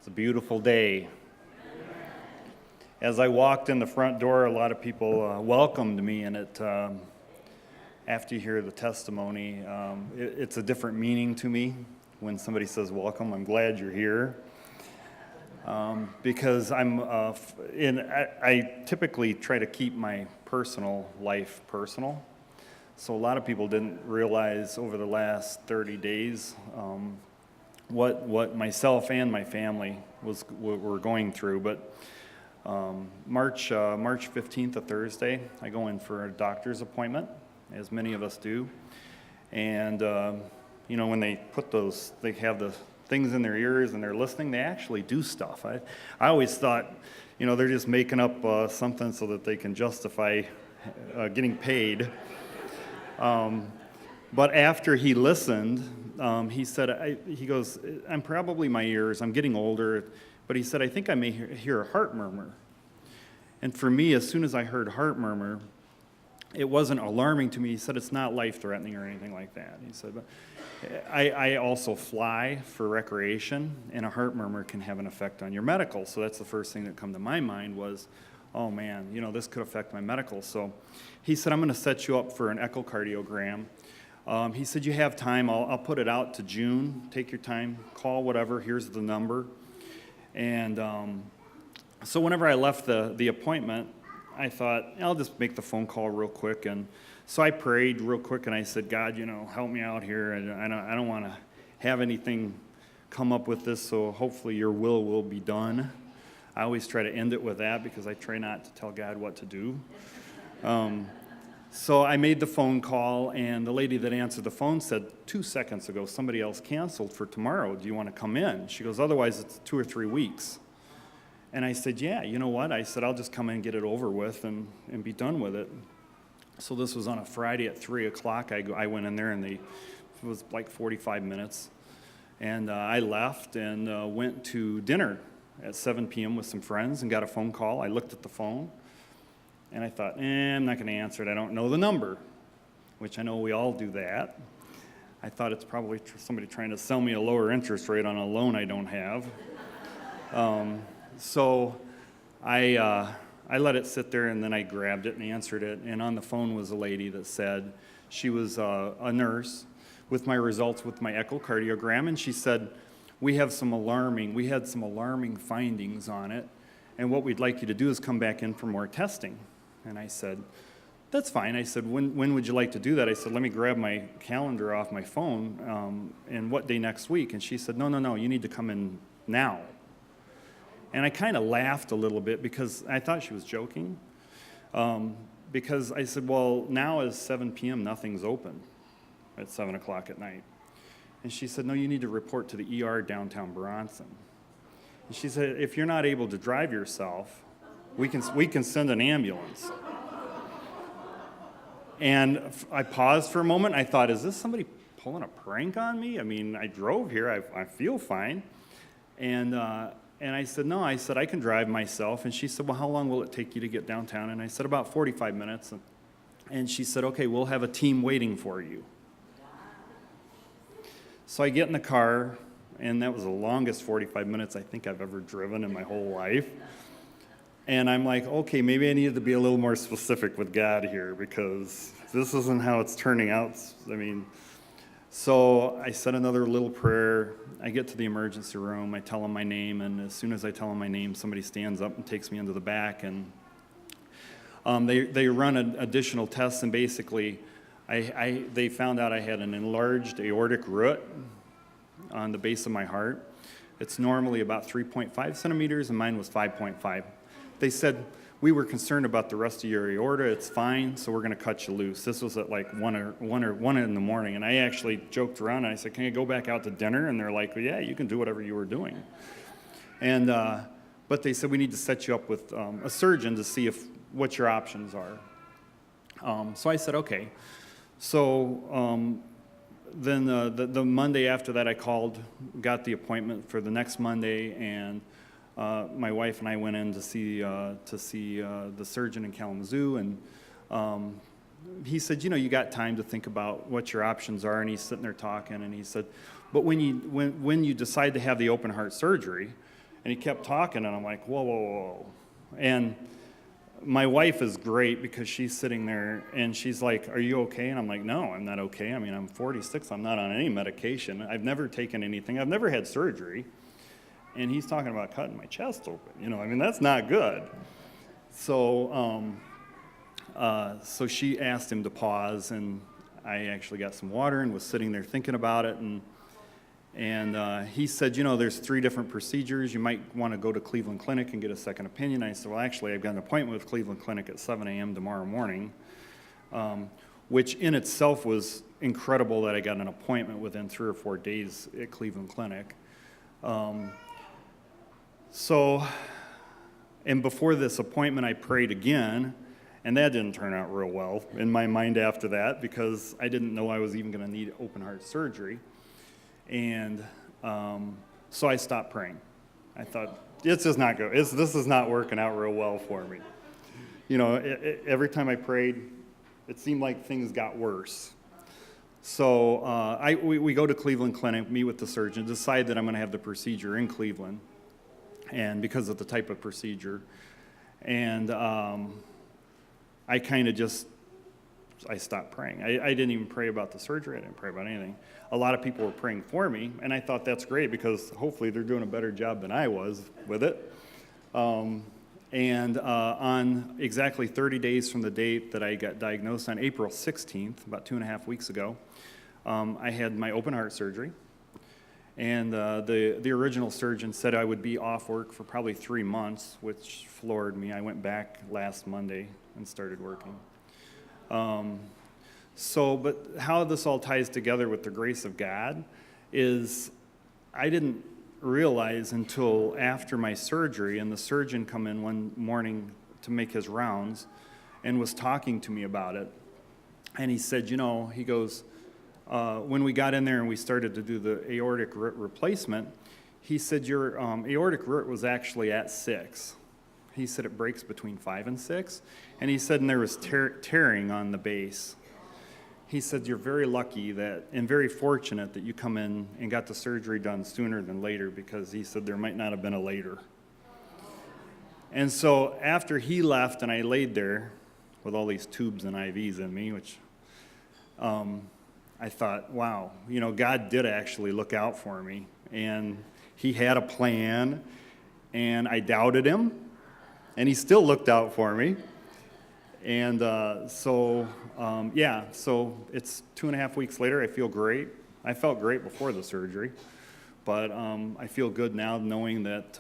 It's a beautiful day. As I walked in the front door, a lot of people welcomed me, and after you hear the testimony, it's a different meaning to me when somebody says welcome. I'm glad you're here. Because I typically try to keep my personal life personal. So a lot of people didn't realize over the last 30 days what myself and my family were going through. But March 15th, a Thursday, I go in for a doctor's appointment, as many of us do. And when they have the things in their ears and they're listening, they actually do stuff. I always thought, they're just making up something so that they can justify getting paid. But after he listened, he said, he goes, I'm probably my ears, I'm getting older, but he said, I think I may hear a heart murmur. And for me, as soon as I heard heart murmur, it wasn't alarming to me. He said, it's not life-threatening or anything like that. He said, but I also fly for recreation, and a heart murmur can have an effect on your medical. So that's the first thing that come to my mind was, oh man, this could affect my medical. So he said, I'm going to set you up for an echocardiogram. He said, you have time. I'll put it out to June. Take your time. Call whatever. Here's the number. And so whenever I left the appointment, I thought, I'll just make the phone call real quick. And so I prayed real quick, and I said, God, help me out here. And I don't want to have anything come up with this, so hopefully your will be done. I always try to end it with that because I try not to tell God what to do. So I made the phone call, and the lady that answered the phone said, 2 seconds ago, somebody else canceled for tomorrow. Do you want to come in? She goes, otherwise it's 2 or 3 weeks. And I said, yeah, you know what? I said, I'll just come in and get it over with and be done with it. So this was on a Friday at 3 o'clock. I went in there, and it was like 45 minutes. And I left and went to dinner at 7 p.m. with some friends and got a phone call. I looked at the phone. And I thought, I'm not going to answer it. I don't know the number, which I know we all do that. I thought it's probably somebody trying to sell me a lower interest rate on a loan I don't have. So I let it sit there, and then I grabbed it and answered it. And on the phone was a lady that said she was a nurse with my results with my echocardiogram, and she said, we had some alarming findings on it, and what we'd like you to do is come back in for more testing. And I said, that's fine. I said, when would you like to do that? I said, let me grab my calendar off my phone, and what day next week? And she said, no, you need to come in now. And I kind of laughed a little bit because I thought she was joking, because I said, well, now is 7 p.m., nothing's open at 7 o'clock at night. And she said, no, you need to report to the ER downtown Bronson. And she said, if you're not able to drive yourself, we can send an ambulance. And I paused for a moment. I thought, is this somebody pulling a prank on me? I mean, I drove here. I feel fine. And I said, no. I said, I can drive myself. And she said, well, how long will it take you to get downtown? And I said, about 45 minutes. And she said, okay, we'll have a team waiting for you. So I get in the car, and that was the longest 45 minutes I think I've ever driven in my whole life. And I'm like, okay, maybe I needed to be a little more specific with God here, because this isn't how it's turning out. So I said another little prayer. I get to the emergency room. I tell them my name, and as soon as I tell them my name, somebody stands up and takes me into the back. And they run additional tests, and basically they found out I had an enlarged aortic root on the base of my heart. It's normally about 3.5 centimeters, and mine was 5.5. They said, we were concerned about the rest of your aorta. It's fine, so we're going to cut you loose. This was at like 1 in the morning, and I actually joked around, and I said, can I go back out to dinner? And they're like, well, yeah, you can do whatever you were doing. And but they said, we need to set you up with a surgeon to see what your options are. So I said, okay. So then the Monday after that, I called, got the appointment for the next Monday, and my wife and I went in to see the surgeon in Kalamazoo, and he said, you got time to think about what your options are, and he's sitting there talking, and he said, but when you decide to have the open heart surgery, And he kept talking, and I'm like, whoa, whoa, whoa. And my wife is great because she's sitting there, and she's like, are you okay? And I'm like, no, I'm not okay. I mean, I'm 46. I'm not on any medication. I've never taken anything. I've never had surgery. And he's talking about cutting my chest open. I mean, that's not good. So so she asked him to pause, and I actually got some water and was sitting there thinking about it. And he said, there's 3 different procedures. You might want to go to Cleveland Clinic and get a second opinion. I said, well, actually, I've got an appointment with Cleveland Clinic at 7 a.m. tomorrow morning, which in itself was incredible that I got an appointment within 3 or 4 days at Cleveland Clinic. And before this appointment, I prayed again, and that didn't turn out real well in my mind after that because I didn't know I was even going to need open heart surgery. And so I stopped praying. I thought, it's just not good. This is not working out real well for me. Every time I prayed, it seemed like things got worse. So we go to Cleveland Clinic, meet with the surgeon, decide that I'm going to have the procedure in Cleveland, and because of the type of procedure. And I kind of I stopped praying. I didn't even pray about the surgery. I didn't pray about anything. A lot of people were praying for me, and I thought that's great because hopefully they're doing a better job than I was with it. And on exactly 30 days from the date that I got diagnosed, on April 16th, about 2.5 weeks ago, I had my open heart surgery. And the original surgeon said I would be off work for probably 3 months, which floored me. I went back last Monday and started working. But how this all ties together with the grace of God is I didn't realize until after my surgery, and the surgeon come in one morning to make his rounds and was talking to me about it. And he said, he goes, when we got in there and we started to do the aortic root replacement, he said, your aortic root was actually at 6. He said it breaks between 5 and 6. And he said, and there was tearing on the base. He said, you're very lucky and very fortunate that you come in and got the surgery done sooner than later, because he said there might not have been a later. And so after he left and I laid there with all these tubes and IVs in me, which I thought, wow, God did actually look out for me. And he had a plan, and I doubted him, and he still looked out for me. And so it's 2.5 weeks later. I feel great. I felt great before the surgery, but I feel good now knowing that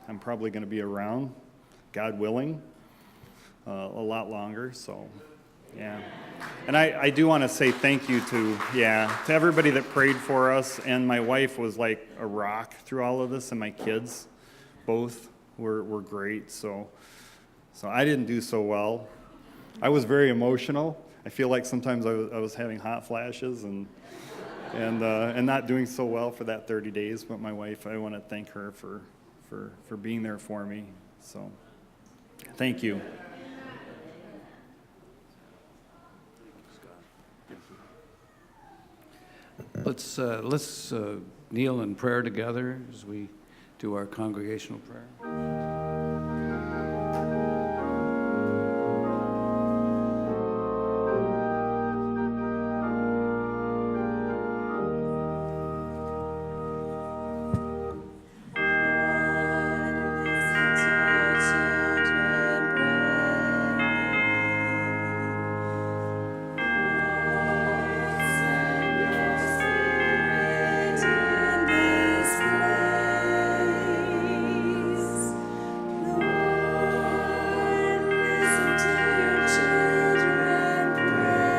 I'm probably going to be around, God willing, a lot longer. So, yeah. And I do want to say thank you to everybody that prayed for us. And my wife was like a rock through all of this, and my kids both were great. So I didn't do so well. I was very emotional. I feel like sometimes I was having hot flashes and not doing so well for that 30 days. But my wife, I want to thank her for being there for me. So thank you. Let's kneel in prayer together as we do our congregational prayer.